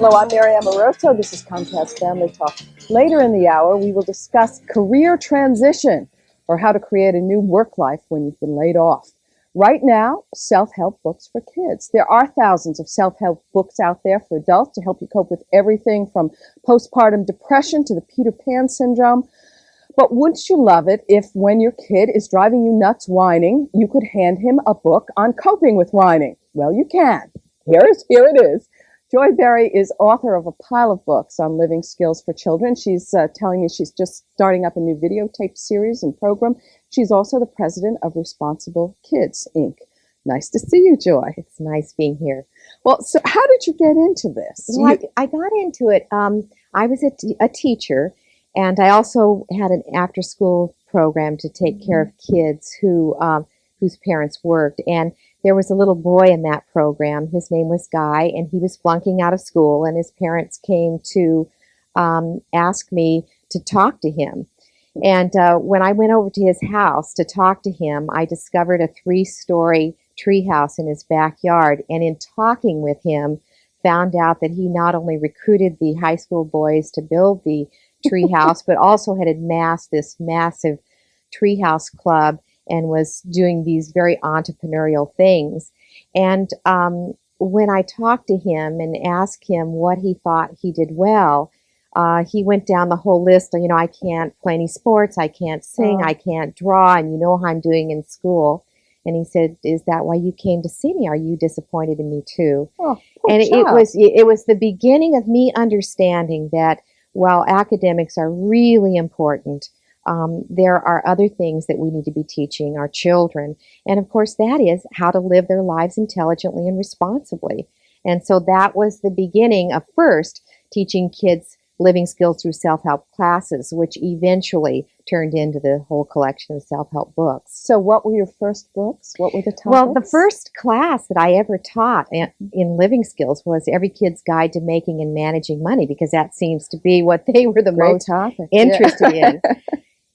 Hello, I'm Mary Amoroso. This is Comcast Family Talk. Later in the hour, we will discuss career transition or how to create a new work life when you've been laid off. Right now, self-help books for kids. There are thousands of self-help books out there for adults to help you cope with everything from postpartum depression to the Peter Pan syndrome. But wouldn't you love it if when your kid is driving you nuts whining, you could hand him a book on coping with whining? Well, you can. Here it is. Joy Berry is author of a pile of books on living skills for children. She's telling me she's just starting up a new videotape series and program. She's also the president of Responsible Kids, Inc. Nice to see you, Joy. It's nice being here. Well, so how did you get into this? Well, I got into it. I was a teacher, and I also had an after-school program to take care of kids whose parents worked. And there was a little boy in that program. His name was Guy, and he was flunking out of school, and his parents came to ask me to talk to him. And when I went over to his house to talk to him, I discovered a 3-story treehouse in his backyard, and in talking with him, found out that he not only recruited the high school boys to build the treehouse, but also had amassed this massive treehouse club and was doing these very entrepreneurial things. And when I talked to him and asked him what he thought he did well, he went down the whole list. You know, I can't play any sports, I can't sing, I can't draw, and you know how I'm doing in school. And he said, "Is that why you came to see me? Are you disappointed in me too?" Oh, and it was the beginning of me understanding that while academics are really important, there are other things that we need to be teaching our children. And of course, that is how to live their lives intelligently and responsibly. And so that was the beginning of first teaching kids living skills through self-help classes, which eventually turned into the whole collection of self-help books. So what were your first books? What were the topics? Well, the first class that I ever taught in living skills was Every Kid's Guide to Making and Managing Money, because that seems to be what they were the most interested in.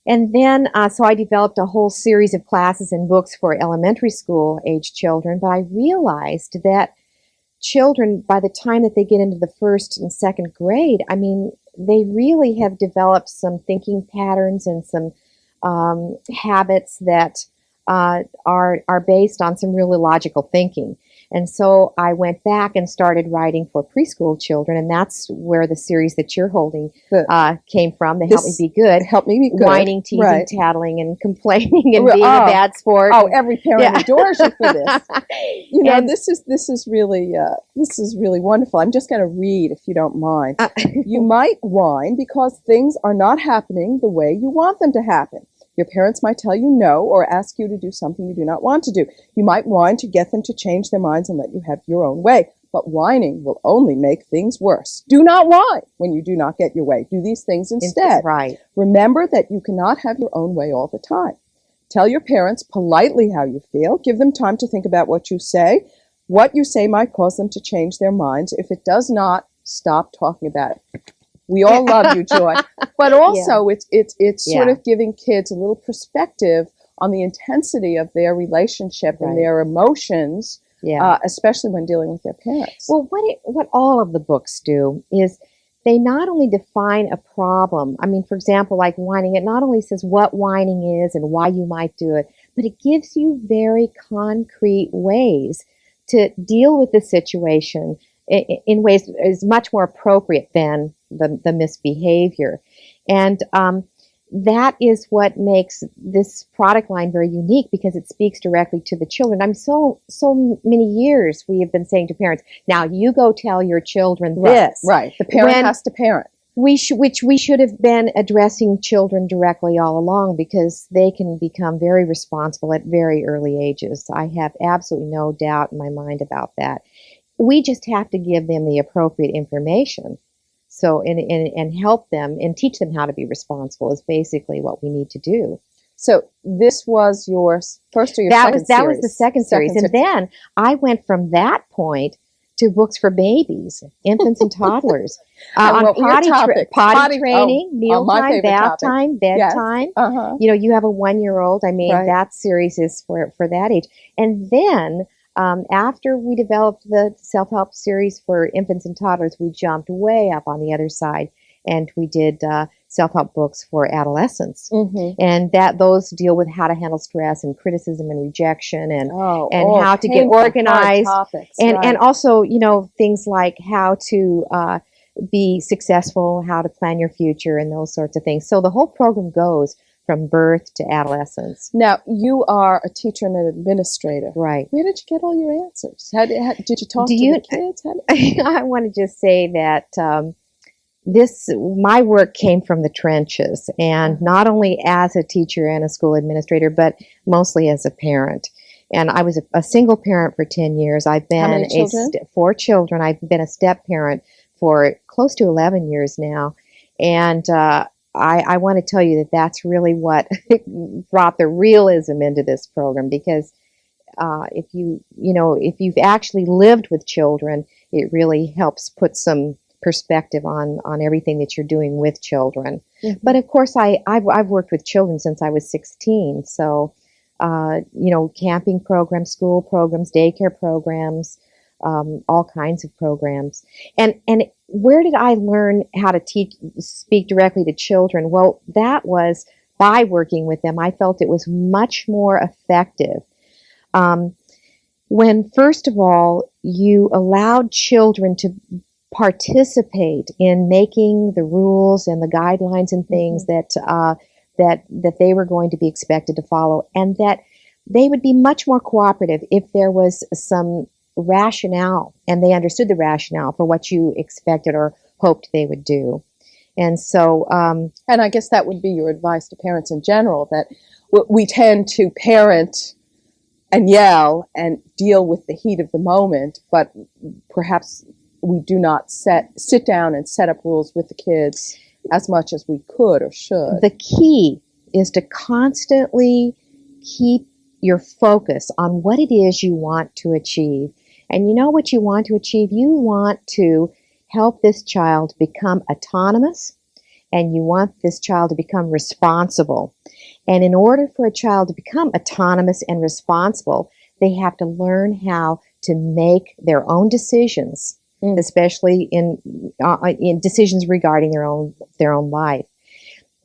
And then, so I developed a whole series of classes and books for elementary school age children, but I realized that children, by the time that they get into the first and second grade, I mean, they really have developed some thinking patterns and some habits that are based on some really logical thinking. And so I went back and started writing for preschool children, and that's where the series that you're holding came from. They Help Me Be Good. Help Me Be Good. Whining, teasing, tattling, and complaining, and being a bad sport. Oh, every parent adores you for this. You know, this is really wonderful. I'm just going to read, if you don't mind. You might whine because things are not happening the way you want them to happen. Your parents might tell you no or ask you to do something you do not want to do. You might whine to get them to change their minds and let you have your own way. But whining will only make things worse. Do not whine when you do not get your way. Do these things instead. Right. Remember that you cannot have your own way all the time. Tell your parents politely how you feel. Give them time to think about what you say. What you say might cause them to change their minds. If it does not, stop talking about it. We all love you, Joy. But also, it's sort of giving kids a little perspective on the intensity of their relationship and their emotions, especially when dealing with their parents. Well, what all of the books do is they not only define a problem. I mean, for example, like whining, it not only says what whining is and why you might do it, but it gives you very concrete ways to deal with the situation in ways that is much more appropriate than the misbehavior. And that is what makes this product line very unique, because it speaks directly to the children. So many years we have been saying to parents, now you go tell your children this. Right. The parent has to parent. Which we should have been addressing children directly all along, because they can become very responsible at very early ages. I have absolutely no doubt in my mind about that. We just have to give them the appropriate information. So, and help them and teach them how to be responsible is basically what we need to do. So this was your first or your second series? That was the second series. And then I went from that point to books for babies, infants and toddlers. On potty training, mealtime, bath time, bedtime. Yes. You know, you have a 1-year-old. I mean, that series is for that age. And then After we developed the self-help series for infants and toddlers, we jumped way up on the other side, and we did self-help books for adolescents. And those deal with how to handle stress and criticism and rejection, and how to get organized, topics, and also, things like how to be successful, how to plan your future, and those sorts of things. So the whole program goes from birth to adolescence. Now, you are a teacher and an administrator. Right. Where did you get all your answers? Did you talk to the kids? I want to just say that my work came from the trenches, and not only as a teacher and a school administrator, but mostly as a parent. And I was a single parent for 10 years. I've been How many children? 4 children. I've been a step parent for close to 11 years now. And I want to tell you that that's really what brought the realism into this program, because if you've actually lived with children, it really helps put some perspective on everything that you're doing with children. But of course, I've worked with children since I was 16. So, camping programs, school programs, daycare programs, all kinds of programs. And where did I learn how to speak directly to children? Well, that was by working with them. I felt it was much more effective when, first of all, you allowed children to participate in making the rules and the guidelines and things that they were going to be expected to follow, and that they would be much more cooperative if there was some rationale and they understood the rationale for what you expected or hoped they would do. And so, and I guess that would be your advice to parents in general, that we tend to parent and yell and deal with the heat of the moment, but perhaps we do not sit down and set up rules with the kids as much as we could or should. The key is to constantly keep your focus on what it is you want to achieve. And you know what you want to achieve? You want to help this child become autonomous, and you want this child to become responsible. And in order for a child to become autonomous and responsible, they have to learn how to make their own decisions, especially in decisions regarding their own life.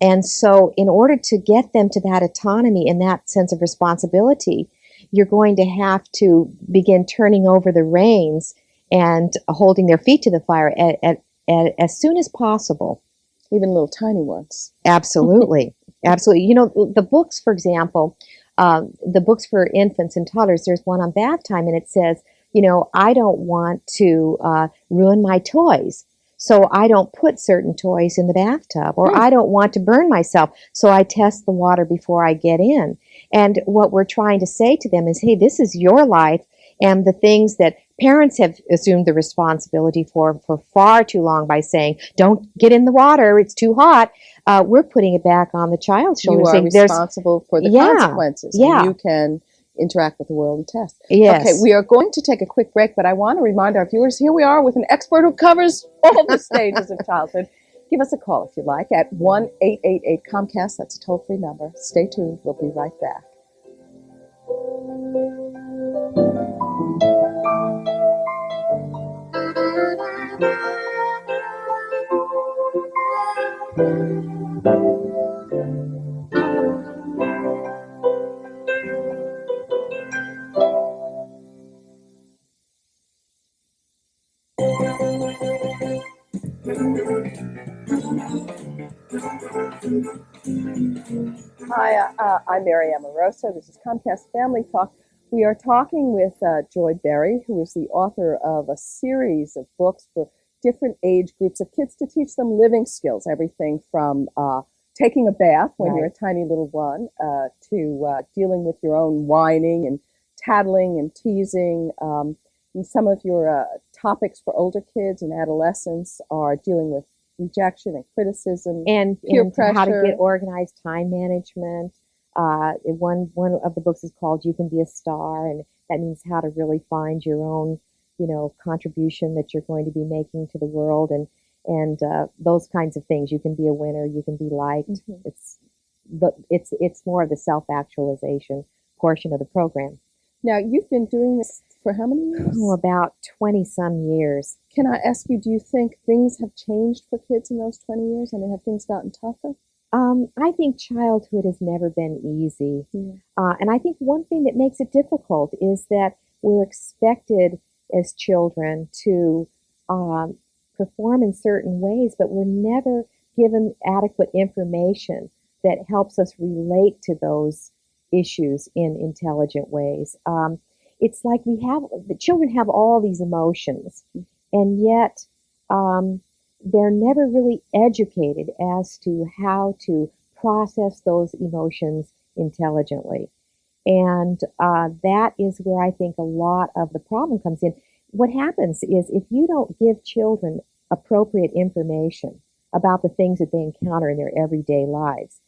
And so in order to get them to that autonomy and that sense of responsibility, you're going to have to begin turning over the reins and holding their feet to the fire as soon as possible. Even little tiny ones. Absolutely. Absolutely. The books, for example, the books for infants and toddlers, there's one on bath time, and it says, I don't want to ruin my toys, so I don't put certain toys in the bathtub, or I don't want to burn myself, so I test the water before I get in. And what we're trying to say to them is, hey, this is your life, and the things that parents have assumed the responsibility for far too long by saying, don't get in the water, it's too hot, we're putting it back on the child's shoulders. You are responsible for the consequences. Yeah. And you can interact with the world and test. Yes. Okay, we are going to take a quick break, but I want to remind our viewers, here we are with an expert who covers all the stages of childhood. Give us a call if you like at 1-888-COMCAST. That's a toll-free number. Stay tuned. We'll be right back. Hi, I'm Mary Amoroso. This is Comcast Family Talk. We are talking with Joy Berry, who is the author of a series of books for different age groups of kids to teach them living skills, everything from taking a bath when you're a tiny little one to dealing with your own whining and tattling and teasing. And some of your topics for older kids and adolescents are dealing with rejection and criticism, and peer pressure, how to get organized, time management. One of the books is called "You Can Be a Star," and that means how to really find your own, contribution that you're going to be making to the world, and those kinds of things. You can be a winner. You can be liked. It's more of the self-actualization portion of the program. Now, you've been doing this for how many years? Oh, about 20 some years. Can I ask you, do you think things have changed for kids in those 20 years? I mean, have things gotten tougher? I think childhood has never been easy. Yeah. And I think one thing that makes it difficult is that we're expected as children to perform in certain ways, but we're never given adequate information that helps us relate to those issues in intelligent ways. It's like the children have all these emotions, and yet they're never really educated as to how to process those emotions intelligently. And that is where I think a lot of the problem comes in. What happens is if you don't give children appropriate information about the things that they encounter in their everyday lives,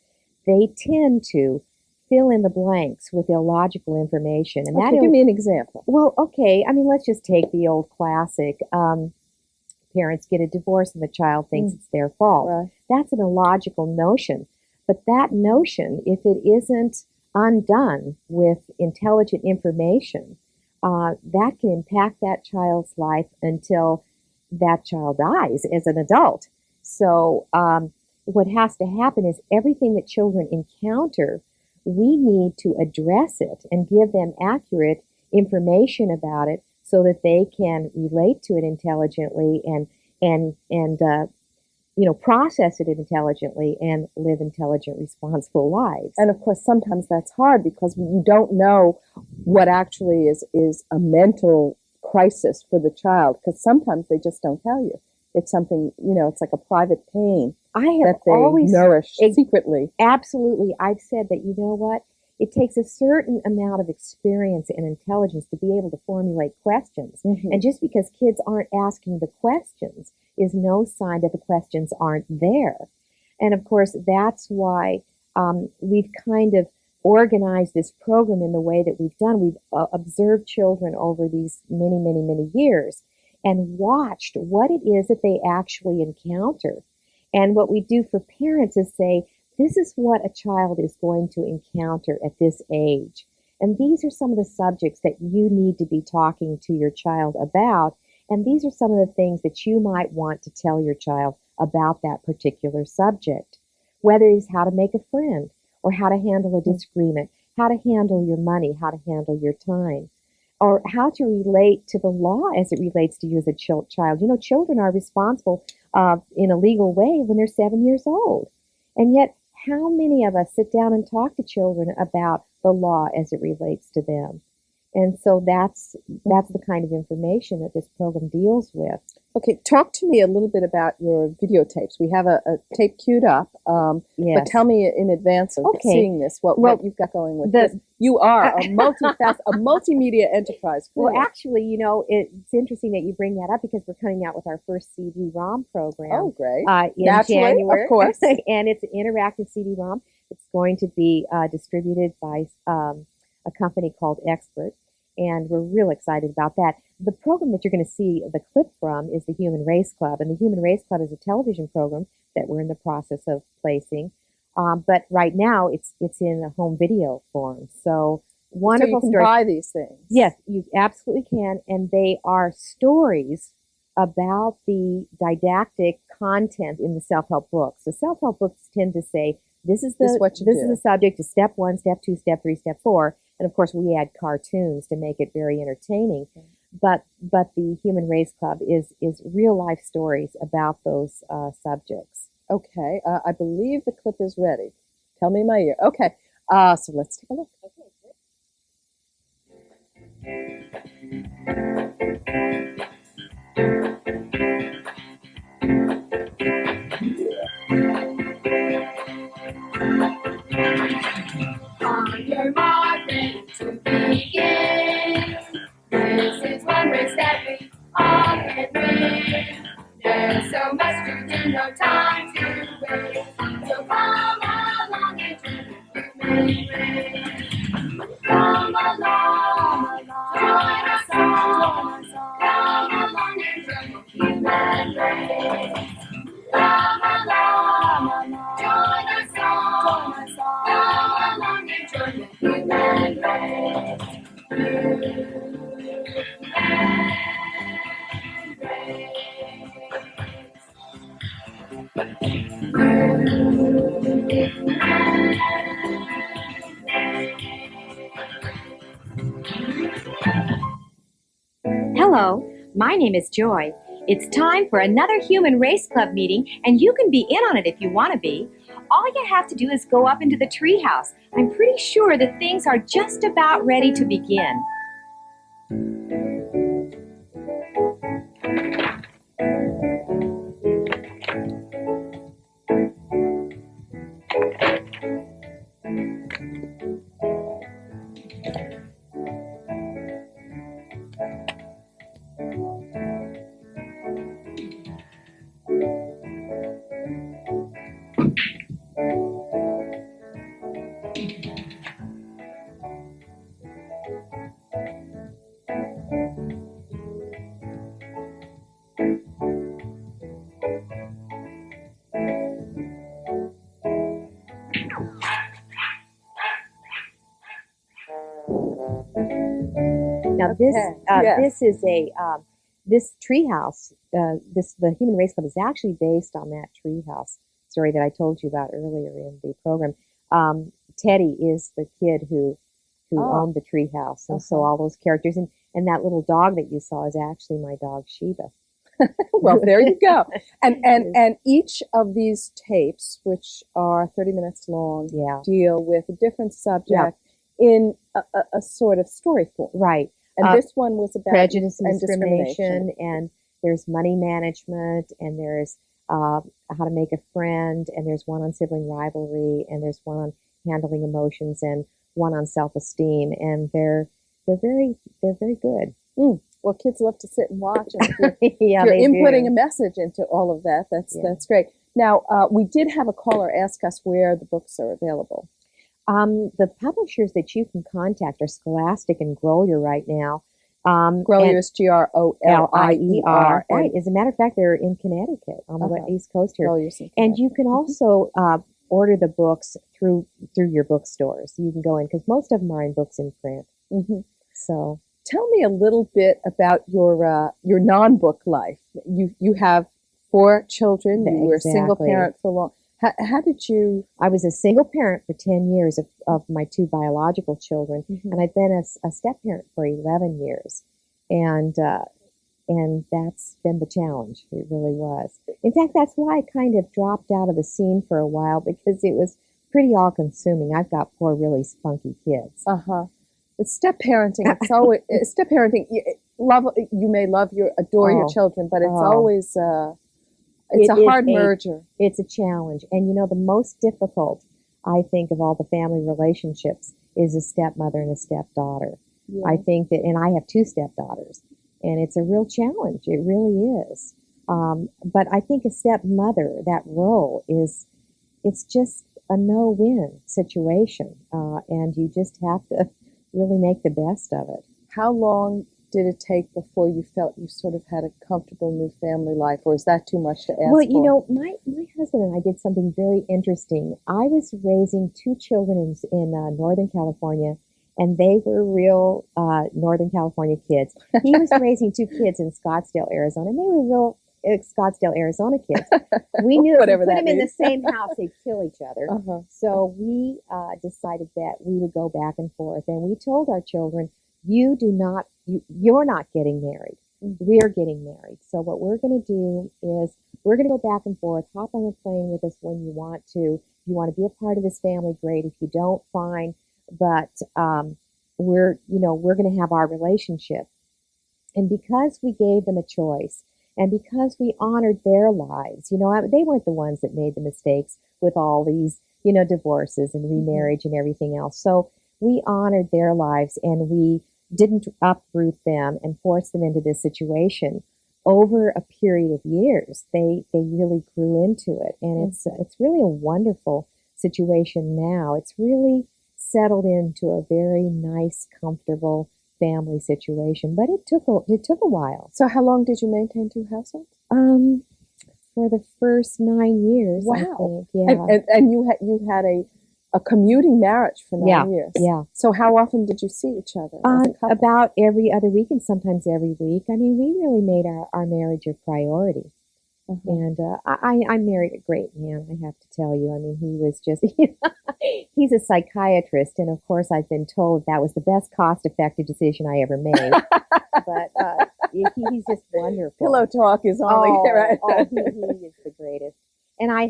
they tend to fill in the blanks with illogical information. And Okay, give me an example. well, okay, I mean, let's just take the old classic. Parents get a divorce and the child thinks it's their fault. Right. That's an illogical notion. But that notion, if it isn't undone with intelligent information, that can impact that child's life until that child dies as an adult. So what has to happen is everything that children encounter, we need to address it and give them accurate information about it so that they can relate to it intelligently and process it intelligently and live intelligent, responsible lives. And of course, sometimes that's hard because you don't know what actually is a mental crisis for the child, because sometimes they just don't tell you. It's something, it's like a private pain I have that they always nourish secretly. Absolutely. I've said that, you know what? It takes a certain amount of experience and intelligence to be able to formulate questions. Mm-hmm. And just because kids aren't asking the questions is no sign that the questions aren't there. And of course, that's why we've kind of organized this program in the way that we've done. We've observed children over these many, many, many years and watched what it is that they actually encounter. And what we do for parents is say, this is what a child is going to encounter at this age. And these are some of the subjects that you need to be talking to your child about. And these are some of the things that you might want to tell your child about that particular subject. Whether it's how to make a friend, or how to handle a disagreement, how to handle your money, how to handle your time, or how to relate to the law as it relates to you as a child. Children are responsible in a legal way when they're 7 years old. And yet, how many of us sit down and talk to children about the law as it relates to them? And so that's the kind of information that this program deals with. Okay, talk to me a little bit about your videotapes. We have a tape queued up, Yes. but tell me in advance of seeing this what you've got going with this. You are a multimedia enterprise. Well, actually, it's interesting that you bring that up because we're coming out with our first CD-ROM program. Oh, great. In Naturally, January. of course. And it's an interactive CD-ROM. It's going to be distributed by a company called Expert. And we're real excited about that. The program that you're going to see the clip from is the Human Race Club. And the Human Race Club is a television program that we're in the process of placing. But right now, it's in a home video form. So wonderful So you can stories. buy these things. Yes, you absolutely can. And they are stories about the didactic content in the self-help books. The self-help books tend to say, this is the subject is step 1, step 2, step 3, step 4. And of course, we add cartoons to make it very entertaining. But the Human Race Club is real life stories about those subjects. Okay, I believe the clip is ready. Tell me in my ear. Okay, so let's take a look. On your mark, ready to begin. This is one race that we all can win. There's so much to do, no time to waste. So come along and join the human race. Come along, join us all. Come along and join the human race. Come along, join us all. Come along and join the human race. Hello, my name is Joy. It's time for another Human Race Club meeting, and you can be in on it if you want to be. All you have to do is go up into the treehouse. I'm pretty sure that things are just about ready to begin. Now this yes. this is this treehouse. The Human Race Club is actually based on that treehouse story that I told you about earlier in the program. Teddy is the kid who owned the treehouse, and so all those characters and that little dog that you saw is actually my dog Sheba. Well, there you go. And each of these tapes, which are 30 minutes long, Yeah. deal with a different subject in a sort of story form. Right. And this one was about Prejudice and discrimination. discrimination, and there's money management, and there's how to make a friend, and there's one on sibling rivalry, and there's one on handling emotions, and one on self-esteem, and they're very good. Well, kids love to sit and watch, and if Yeah, you're they inputting do. a message into all of that, Yeah. that's great. Now, we did have a caller ask us where the books are available. The publishers that you can contact are Scholastic and Grolier right now. Grolier is Grolier. Right. As a matter of fact, they're in Connecticut on the East Coast here. And you can also order the books through your bookstores. You can go in because most of them are in books in print. Mm-hmm. So tell me a little bit about your non-book life. You have 4 children. You were a single Exactly. parent for long. How did you? I was a single parent for 10 years of my 2 biological children, and I've been a step parent for 11 years. And that's been the challenge. It really was. In fact, that's why I kind of dropped out of the scene for a while, because it was pretty all-consuming. I've got 4 really spunky kids. It's step parenting. It's always step parenting. You may adore your children, but it's always it's a hard merger. It's a challenge. And the most difficult, I think, of all the family relationships is a stepmother and a stepdaughter. Yeah. I think that, and I have 2 stepdaughters, and it's a real challenge. It really is. But I think a stepmother, that role it's just a no-win situation. And you just have to really make the best of it. How long did it take before you felt you sort of had a comfortable new family life, or is that too much to ask Well, for? my husband and I did something very interesting. I was raising 2 children in Northern California, and they were real Northern California kids. He was raising 2 kids in Scottsdale, Arizona, and they were real Scottsdale, Arizona kids. We knew if we Whatever put that them in the means. same house, they'd kill each other. So we decided that we would go back and forth, and we told our children, you're not getting married. We're getting married. So what we're going to do is we're going to go back and forth, hop on the plane with us when you want to. If you want to be a part of this family, great. If you don't, fine. But we're going to have our relationship. And because we gave them a choice, and because we honored their lives, they weren't the ones that made the mistakes with all these, divorces and remarriage and everything else. So we honored their lives, and we didn't uproot them and force them into this situation. Over a period of years, they really grew into it, and it's really a wonderful situation now. It's really settled into a very nice, comfortable family situation, but it took a while. So how long did you maintain 2 households? For the first 9 years, Wow. I think. Yeah. And you had a commuting marriage for 9 years. Yeah. So how often did you see each other as a couple? About every other week, and sometimes every week. I mean, we really made our marriage a priority. And I married a great man, I have to tell you. I mean, he was just, he's a psychiatrist, and of course I've been told that was the best cost-effective decision I ever made. But He's just wonderful. Pillow talk is only right. He is the greatest. And I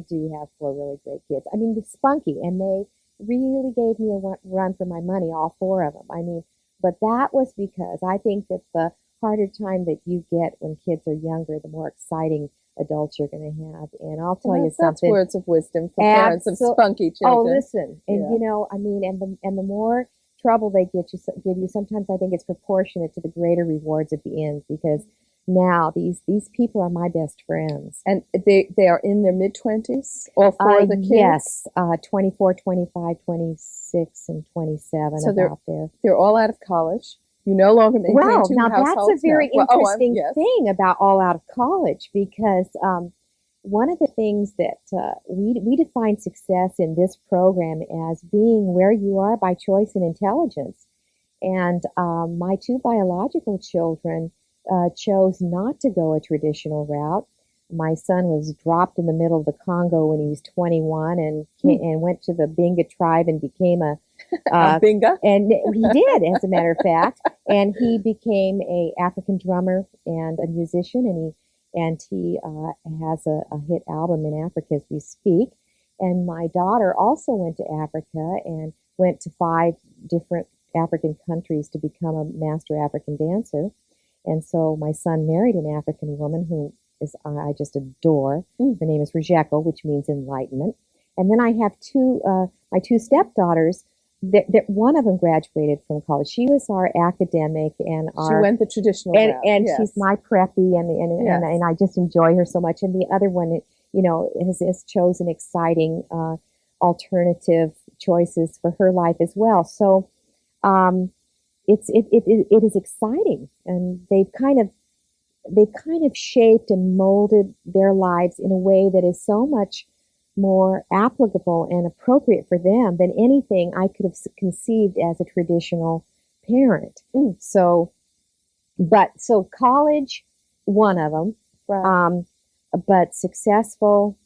do have four really great kids. I mean, they're spunky, and they really gave me a run for my money, all four of them. I mean, but that was because I think that the harder time that you get when kids are younger, the more exciting adults you're going to have. And I'll tell you That's something. words of wisdom for parents of spunky Oh, children. listen, and Yeah. you know, I mean, and the more trouble they give you, sometimes I think it's proportionate to the greater rewards at the end, because now these people are my best friends. And they are in their mid-20s, all four of the kids? Yes, 24, 25, 26, and 27, So about there. They're all out of college. You no longer maintain Well, two now that's households. a very No. Well, interesting yes. thing about all out of college, because one of the things that we define success in this program as being where you are by choice and intelligence. And my two biological children chose not to go a traditional route. My son was dropped in the middle of the Congo when he was 21 and went to the Binga tribe and became a Binga? and he did, as a matter of fact. And he became a African drummer and a musician, and he has a hit album in Africa as we speak. And my daughter also went to Africa and went to 5 different African countries to become a master African dancer. And so my son married an African woman who I just adore. Her name is Rejeko, which means enlightenment. And then I have my two stepdaughters. That one of them graduated from college. She was our academic and She went the traditional route. and yes. she's my preppy, and I just enjoy her so much. And the other one, you know, has chosen exciting alternative choices for her life as well. So it is exciting, and they've kind of shaped and molded their lives in a way that is so much more applicable and appropriate for them than anything I could have conceived as a traditional parent. So college, one of them, Right. but successful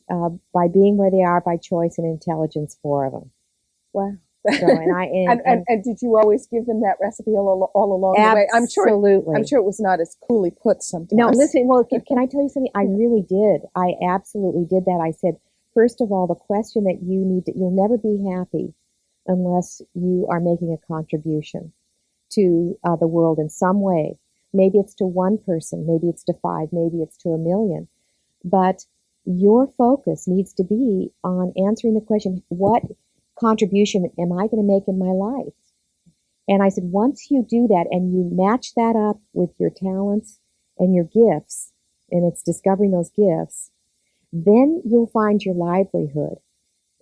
by being where they are by choice and intelligence, 4 of them. Wow. So, and did you always give them that recipe all along the way? absolutely. I'm sure it was not as coolly put sometimes. No, listen, well, can I tell you something? I really did. I absolutely did that. I said, first of all, the question that you'll never be happy unless you are making a contribution to the world in some way. Maybe it's to one person, maybe it's to 5, maybe it's to 1 million. But your focus needs to be on answering the question, what contribution am I going to make in my life? And I said, once you do that and you match that up with your talents and your gifts, and it's discovering those gifts, then you'll find your livelihood.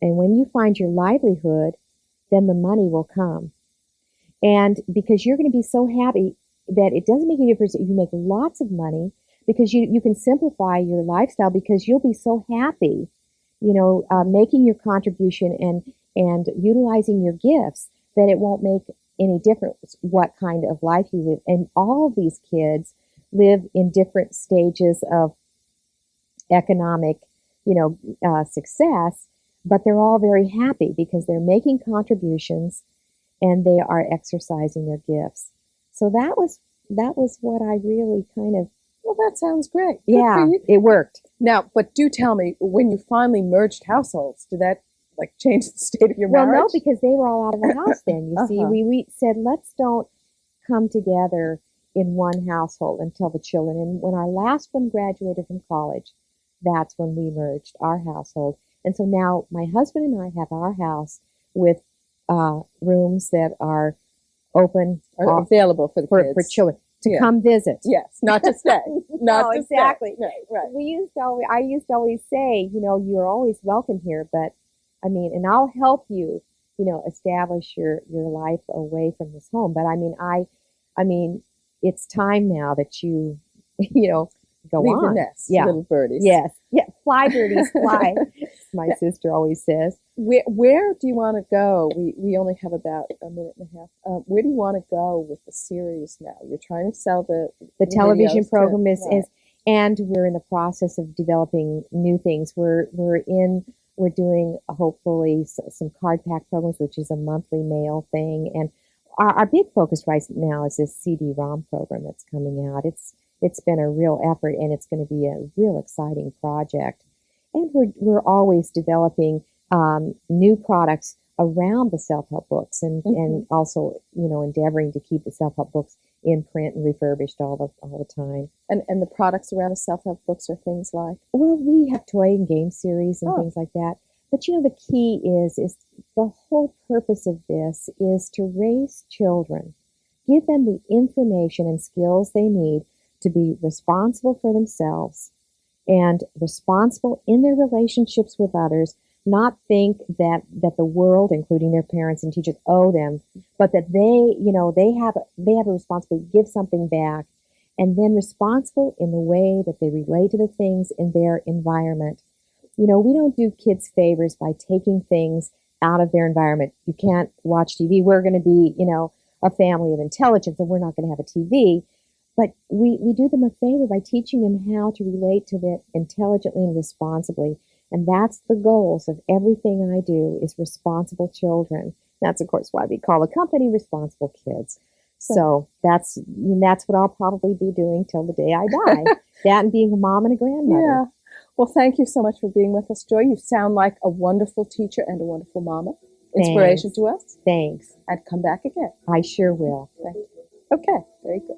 And when you find your livelihood, then the money will come. And because you're going to be so happy that it doesn't make any difference if you make lots of money, because you can simplify your lifestyle, because you'll be so happy, you know, making your contribution and utilizing your gifts, that it won't make any difference what kind of life you live. And all of these kids live in different stages of economic, success, but they're all very happy because they're making contributions and they are exercising their gifts. So that was what I really kind of. Well, that sounds great. Good Yeah, for you. it worked. Now, but do tell me, when you finally merged households, did that change the state of your Well, marriage? no, because they were all out of the house then. You see, we said, let's don't come together in one household until the children. And when our last one graduated from college, that's when we merged our household. And so now my husband and I have our house with rooms that are open Are available for the for kids. children to Yeah. come visit. Yes, not to stay. Not No, to exactly. Stay. Right. I used to always say, you're always welcome here, but I mean, and I'll help you, establish your life away from this home. But I mean, it's time now that you, go Leave the on. nest, Yeah. little birdies. Yes. Yeah. Fly, birdies, fly. My sister always says. Where do you want to go? We only have about a minute and a half. Where do you want to go with the series now? You're trying to sell the television videos program to, is, and we're in the process of developing new things. We're doing hopefully some card pack programs, which is a monthly mail thing, and our big focus right now is this CD-ROM program that's coming out. It's been a real effort, and it's going to be a real exciting project. And we're always developing new products around the self-help books, and also endeavoring to keep the self-help books in print and refurbished all the time. And the products around the self-help books are things like? Well, we have toy and game series and things like that. But the key is the whole purpose of this is to raise children, give them the information and skills they need to be responsible for themselves and responsible in their relationships with others, not think that the world, including their parents and teachers, owe them, but that they have a responsibility to give something back, and then responsible in the way that they relate to the things in their environment. We don't do kids favors by taking things out of their environment. You can't watch TV. We're going to be, a family of intelligence, and we're not going to have a TV. But we do them a favor by teaching them how to relate to it intelligently and responsibly. And that's the goals of everything I do, is responsible children. That's, of course, why we call the company Responsible Kids. So that's what I'll probably be doing till the day I die. That and being a mom and a grandmother. Yeah. Well, thank you so much for being with us, Joy. You sound like a wonderful teacher and a wonderful mama. Inspiration to us. Thanks. I'd come back again. I sure will. Thank you. Okay, very good.